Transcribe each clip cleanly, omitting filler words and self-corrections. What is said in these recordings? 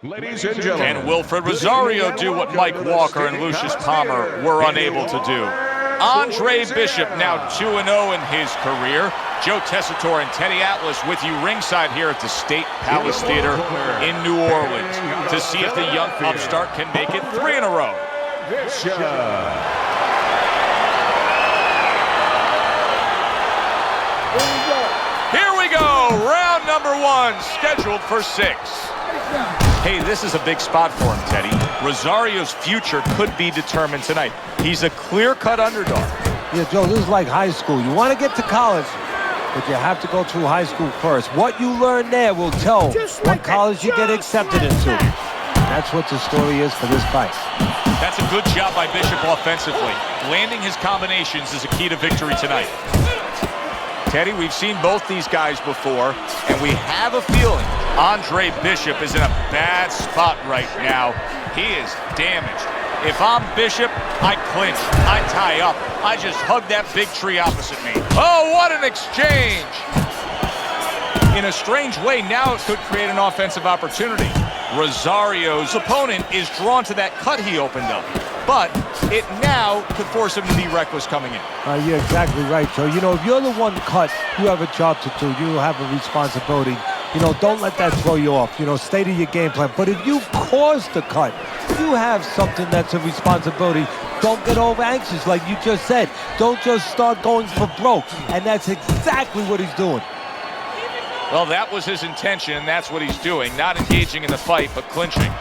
Ladies and gentlemen. Can Wilfred Rosario do what Mike Walker and Lucius Palmer were unable to do? Andre Bishop now 2-0 in his career. Joe Tessitore and Teddy Atlas with you ringside here at the State Palace Theater in New Orleans to see if the young upstart can make it 3 in a row. Here we go, round number 1, scheduled for 6. Hey, this is a big spot for him, Teddy. Rosario's future could be determined tonight. He's a clear-cut underdog. Yeah, Joe, this is like high school. You want to get to college, but you have to go through high school first. What you learn there will tell what college you get accepted into. That's what the story is for this fight. That's a good job by Bishop offensively. Landing his combinations is a key to victory tonight. Teddy, we've seen both these guys before, and we have a feeling Andre Bishop is in a bad spot right now. He is damaged. If I'm Bishop, I clinch, I tie up, I just hug that big tree opposite me. Oh, what an exchange! In a strange way, now it could create an offensive opportunity. Rosario's opponent is drawn to that cut he opened up, but it now could force him to be reckless coming in. You're exactly right, Joe. You know, if you're the one cut, you have a job to do. You have a responsibility. You know, don't let that throw you off. You know, stay to your game plan. But if you cause the cut, you have something that's a responsibility. Don't get over anxious like you just said. Don't just start going for broke. And that's exactly what he's doing. Well, that was his intention, and that's what he's doing. Not engaging in the fight, but clinching.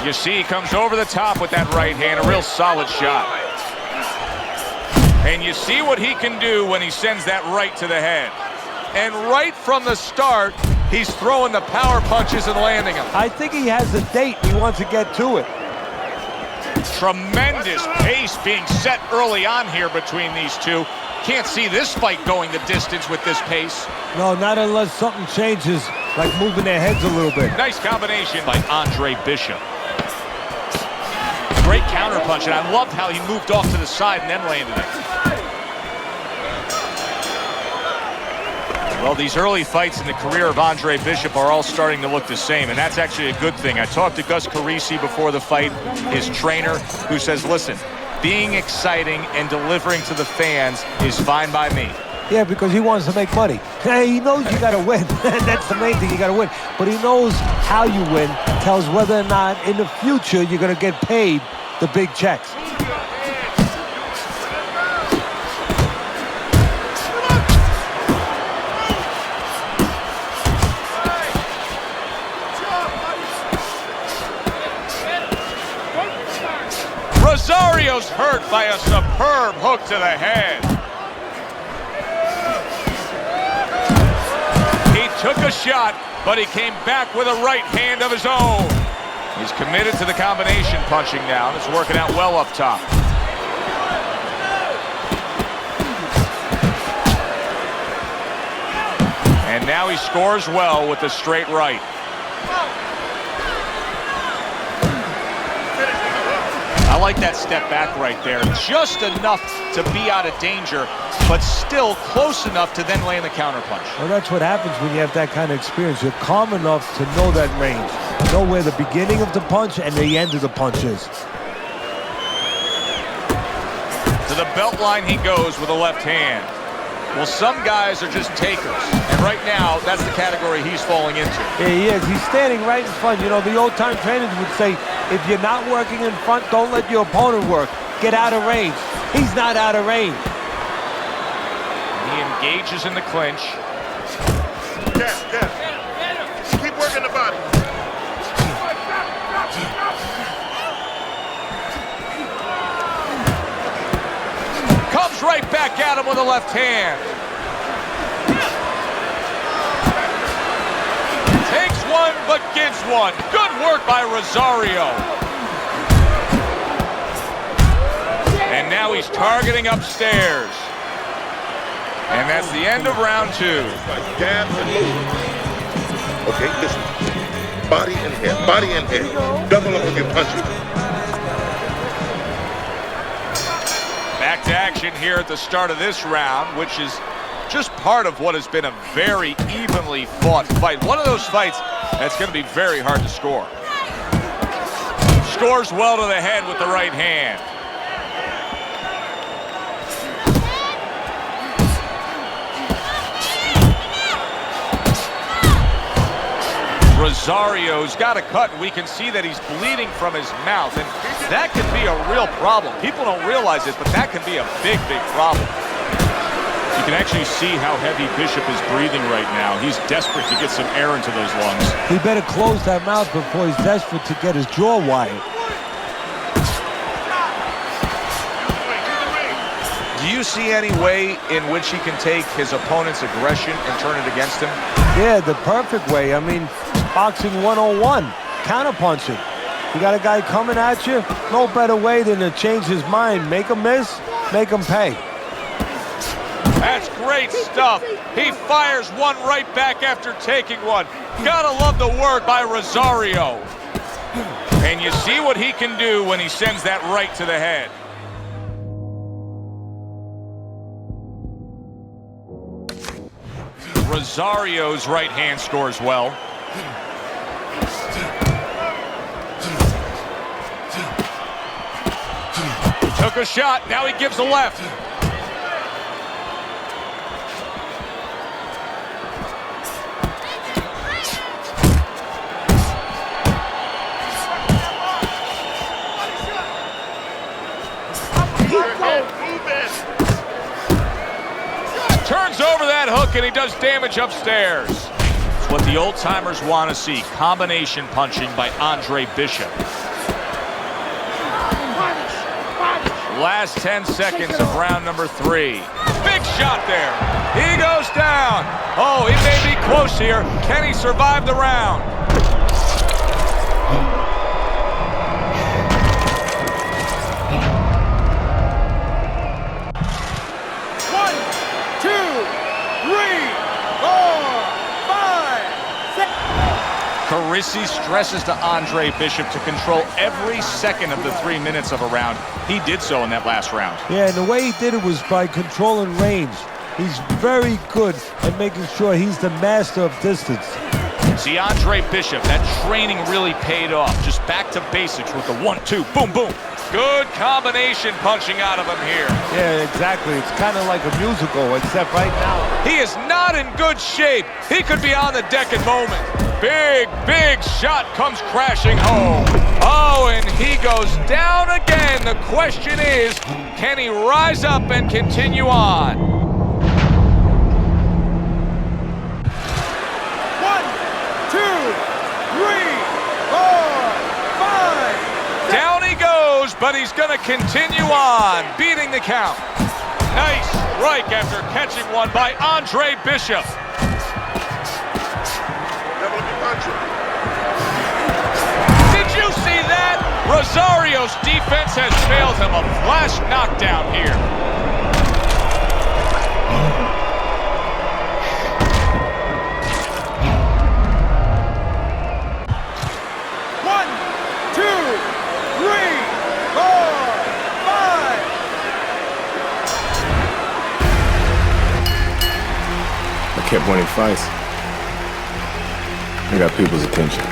You see, he comes over the top with that right hand, a real solid shot. And you see what he can do when he sends that right to the head. And right from the start, he's throwing the power punches and landing them. I think he has a date. He wants to get to it. Tremendous pace being set early on here between these two. Can't see this fight going the distance with this pace. No, not unless something changes, like moving their heads a little bit. Nice combination by Andre Bishop. Great counter punch, and I loved how he moved off to the side and then landed it. Well, these early fights in the career of Andre Bishop are all starting to look the same, and that's actually a good thing. I talked to Gus Carisi before the fight, his trainer, who says, listen, being exciting and delivering to the fans is fine by me. Yeah, because he wants to make money. Hey, he knows you got to win. That's the main thing, you got to win. But he knows how you win, tells whether or not in the future you're going to get paid the big checks. Rosario's hurt by a superb hook to the head. He took a shot, but he came back with a right hand of his own. He's committed to the combination punching now. It's working out well up top. And now he scores well with the straight right. I like that step back right there. Just enough to be out of danger, but still close enough to then land the counterpunch. Well, that's what happens when you have that kind of experience. You're calm enough to know that range. Know where the beginning of the punch and the end of the punch is. To the belt line he goes with a left hand. Well, some guys are just takers, and right now, that's the category he's falling into. Yeah, he is. He's standing right in front. You know, the old-time trainers would say, if you're not working in front, don't let your opponent work. Get out of range. He's not out of range. He engages in the clinch. Yeah. Keep working the body. Comes right back at him with a left hand. Takes one, but gives one. Good work by Rosario. And now he's targeting upstairs. And that's the end of round 2. Jab and move. Okay, listen. Body and head, body and head. Double up with your punches. Back to action here at the start of this round, which is just part of what has been a very evenly fought fight. One of those fights That's going to be very hard to score. Scores well to the head with the right hand. Rosario's got a cut, and we can see that he's bleeding from his mouth, and that can be a real problem. People don't realize it, but that can be a big, big problem. You can actually see how heavy Bishop is breathing right now. He's desperate to get some air into those lungs. He better close that mouth before he's desperate to get his jaw wired. Do you see any way in which he can take his opponent's aggression and turn it against him? Yeah, the perfect way. I mean, boxing 101, counterpunching. You got a guy coming at you, no better way than to change his mind. Make him miss, make him pay. That's great stuff. He fires one right back after taking one. Gotta love the work by Rosario. And you see what he can do when he sends that right to the head. Rosario's right hand scores well. He took a shot, now he gives a left. Turns over that hook and he does damage upstairs. It's what the old-timers want to see. Combination punching by Andre Bishop. Last 10 seconds of round number 3. Big shot there. He goes down. Oh, he may be close here. Can he survive the round? Carisi stresses to Andre Bishop to control every second of the 3 minutes of a round. He did so in that last round. Yeah, and the way he did it was by controlling range. He's very good at making sure he's the master of distance. See, Andre Bishop, that training really paid off. Just back to basics with the 1-2, boom, boom. Good combination punching out of him here. Yeah, exactly. It's kind of like a musical, except right now he is not in good shape. He could be on the deck at moment. Big, big shot comes crashing home. Oh, and he goes down again. The question is, can he rise up and continue on? 1, 2, 3, 4, 5. Down he goes, but he's going to continue on, beating the count. Nice strike after catching one by Andre Bishop. Did you see that? Rosario's defense has failed him. A flash knockdown here. One, 2, 3, 4, 5. I kept winning fights. I got people's attention.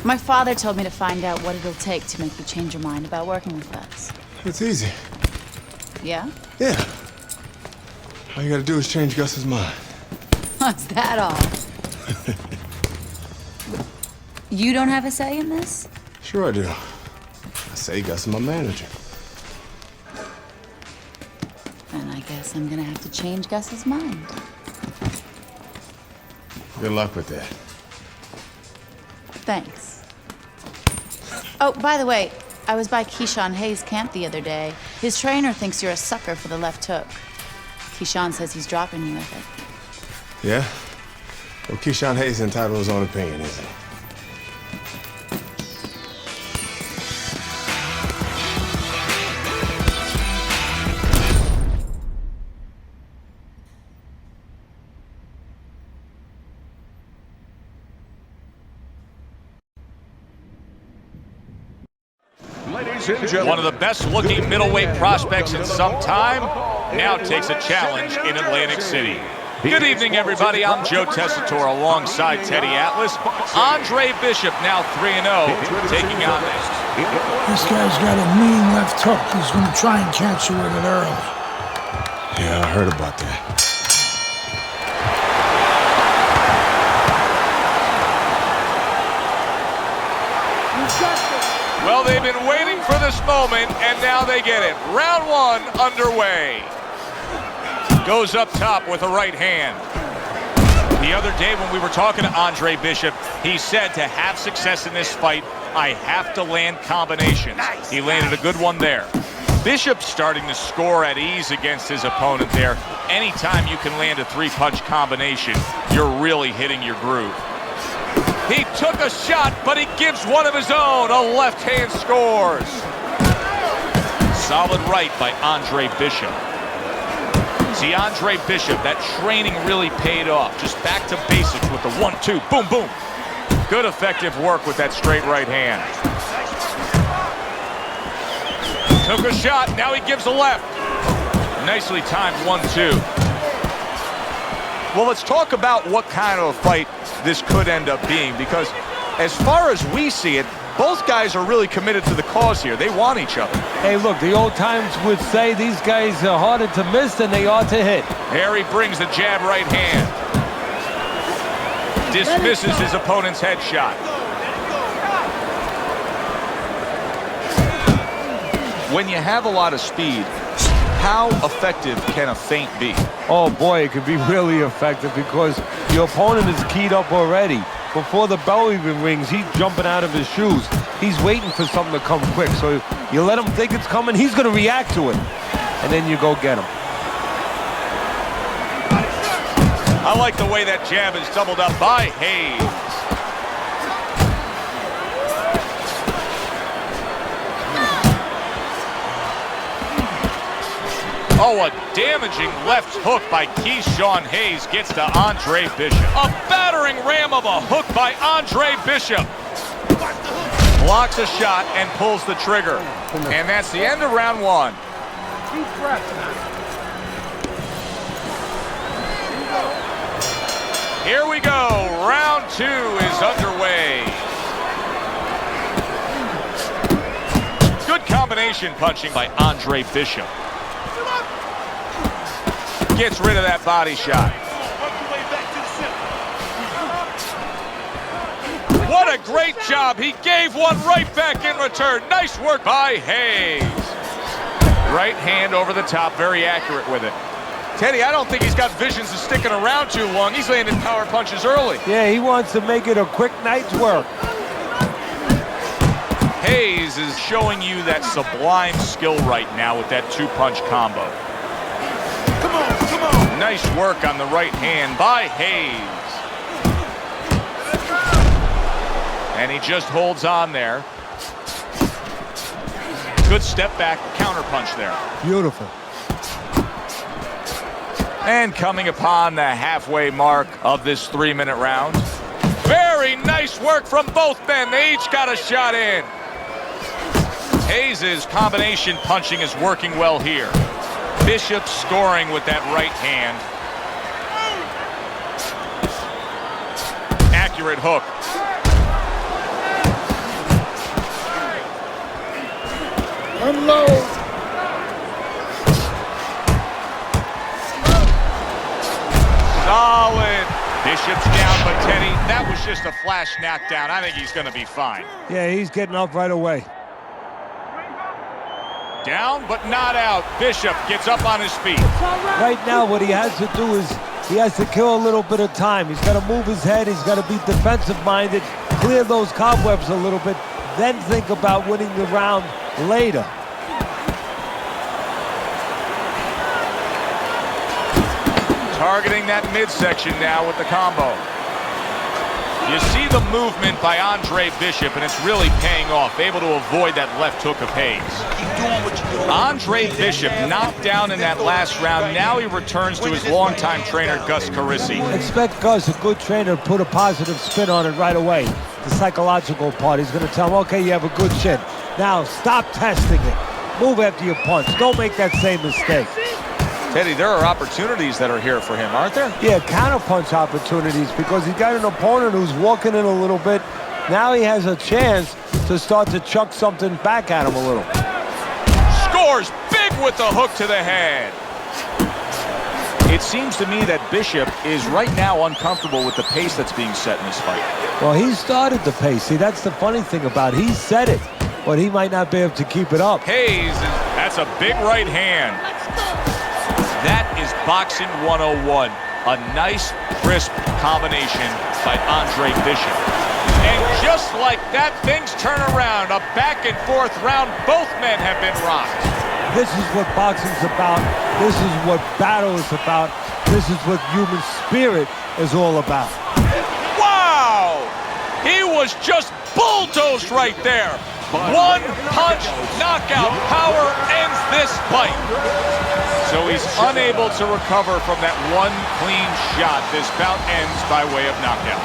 My father told me to find out what it'll take to make you change your mind about working with us. It's easy. Yeah? Yeah. All you gotta do is change Gus's mind. Is that all? You don't have a say in this? Sure I do. I say Gus is my manager. Then I guess I'm gonna have to change Gus's mind. Good luck with that. Thanks. Oh, by the way, I was by Keyshawn Hayes' camp the other day. His trainer thinks you're a sucker for the left hook. Keyshawn says he's dropping you with it. Yeah? Well, Keyshawn Hayes is entitled to his own opinion, isn't he? One of the best-looking middleweight prospects in some time now takes a challenge in Atlantic City. Good evening, everybody. I'm Joe Tessitore alongside Teddy Atlas. Andre Bishop now 3-0, taking on this. This guy's got a mean left hook. He's going to try and catch you with it early. Yeah, I heard about that. Well, they've been waiting for this moment, and now they get it. Round one underway. Goes up top with a right hand. The other day when we were talking to Andre Bishop, he said to have success in this fight, I have to land combinations. He landed a good one there. Bishop's starting to score at ease against his opponent there. Anytime you can land a three-punch combination, you're really hitting your groove. He took a shot, but he gives one of his own. A left hand scores. Solid right by Andre Bishop. See, Andre Bishop, that training really paid off. Just back to basics with the 1-2, boom, boom. Good effective work with that straight right hand. Took a shot, now he gives a left. Nicely timed 1-2. Well, let's talk about what kind of a fight this could end up being, because as far as we see it, both guys are really committed to the cause here. They want each other. Hey, look, the old times would say these guys are harder to miss than they are to hit. Harry brings the jab right hand. Dismisses his opponent's headshot. When you have a lot of speed, how effective can a feint be? Oh, boy, it could be really effective because your opponent is keyed up already. Before the bell even rings, he's jumping out of his shoes. He's waiting for something to come quick. So you let him think it's coming, he's going to react to it. And then you go get him. I like the way that jab is doubled up by Hayes. Oh, a damaging left hook by Keyshawn Hayes gets to Andre Bishop. A battering ram of a hook by Andre Bishop. Blocks a shot and pulls the trigger. And that's the end of round one. Here we go. Round two is underway. Good combination punching by Andre Bishop. Gets rid of that body shot. What a great job. He gave one right back in return. Nice work by Hayes. Right hand over the top, very accurate with it. Teddy, I don't think he's got visions of sticking around too long. He's landing power punches early. Yeah, he wants to make it a quick night's work. Hayes is showing you that sublime skill right now with that two-punch combo. Come on, come on. Nice work on the right hand by Hayes. And he just holds on there. Good step back, counter punch there. Beautiful. And coming upon the halfway mark of this 3-minute round. Very nice work from both men. They each got a shot in. Hayes' combination punching is working well here. Bishop scoring with that right hand. Accurate hook. Unload. Solid. Bishop's down, but Teddy, that was just a flash knockdown. I think he's going to be fine. Yeah, he's getting up right away. Down, but not out. Bishop gets up on his feet. Right now, what he has to do is he has to kill a little bit of time. He's got to move his head. He's got to be defensive-minded, clear those cobwebs a little bit, then think about winning the round later. Targeting that midsection now with the combo. You see the movement by Andre Bishop, and it's really paying off. Able to avoid that left hook of Hayes. Andre Bishop knocked down in that last round. Now he returns to his longtime trainer, Gus Carissi. Expect Gus, a good trainer, to put a positive spin on it right away. the psychological part. He's going to tell him, okay, you have a good chin. Now, stop testing it. Move after you punch. Don't make that same mistake. Teddy, there are opportunities that are here for him, aren't there? Yeah, counter-punch opportunities because he's got an opponent who's walking in a little bit. Now he has a chance to start to chuck something back at him a little. Scores big with the hook to the head. It seems to me that Bishop is right now uncomfortable with the pace that's being set in this fight. Well, he started the pace. See, that's the funny thing about it. He set it, but he might not be able to keep it up. Hayes, that's a big right hand. That is boxing 101. A nice, crisp combination by Andre Bishop. And just like that, things turn around. A back-and-forth round. Both men have been rocked. This is what boxing's about. This is what battle is about. This is what human spirit is all about. Wow! He was just bulldozed right there. One punch knockout power ends this fight. So he's unable to recover from that one clean shot. This bout ends by way of knockout.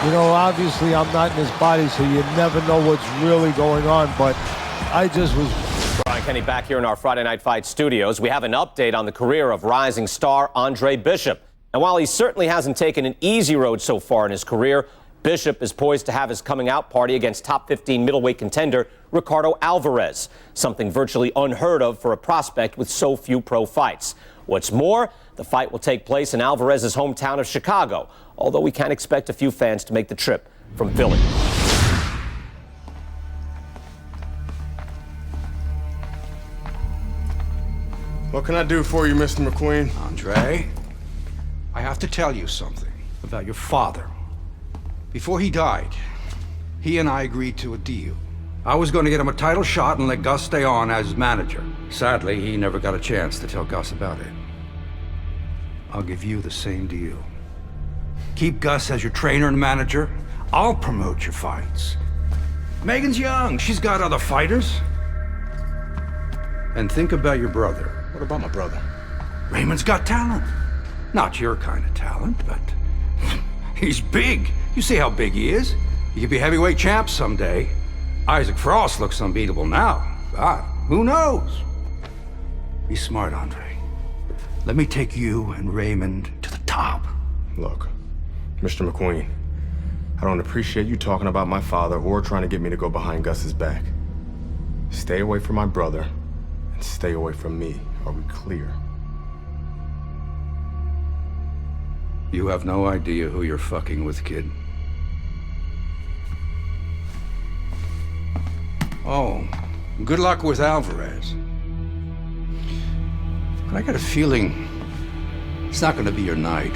You know, obviously I'm not in his body, so you never know what's really going on, but I just was... Brian Kenny back here in our Friday Night Fight studios. We have an update on the career of rising star Andre Bishop. And while he certainly hasn't taken an easy road so far in his career, Bishop is poised to have his coming out party against top 15 middleweight contender Ricardo Alvarez, something virtually unheard of for a prospect with so few pro fights. What's more, the fight will take place in Alvarez's hometown of Chicago, although we can expect a few fans to make the trip from Philly. What can I do for you, Mr. McQueen? Andre, I have to tell you something about your father. Before he died, he and I agreed to a deal. I was going to get him a title shot and let Gus stay on as manager. Sadly, he never got a chance to tell Gus about it. I'll give you the same deal. Keep Gus as your trainer and manager. I'll promote your fights. Megan's young. She's got other fighters. And think about your brother. What about my brother? Raymond's got talent. Not your kind of talent, but he's big. You see how big he is. He could be heavyweight champ someday. Isaac Frost looks unbeatable now. God, who knows? Be smart, Andre. Let me take you and Raymond to the top. Look, Mr. McQueen, I don't appreciate you talking about my father or trying to get me to go behind Gus's back. Stay away from my brother and stay away from me. Are we clear? You have no idea who you're fucking with, kid. Oh, good luck with Alvarez. But I got a feeling it's not gonna be your night.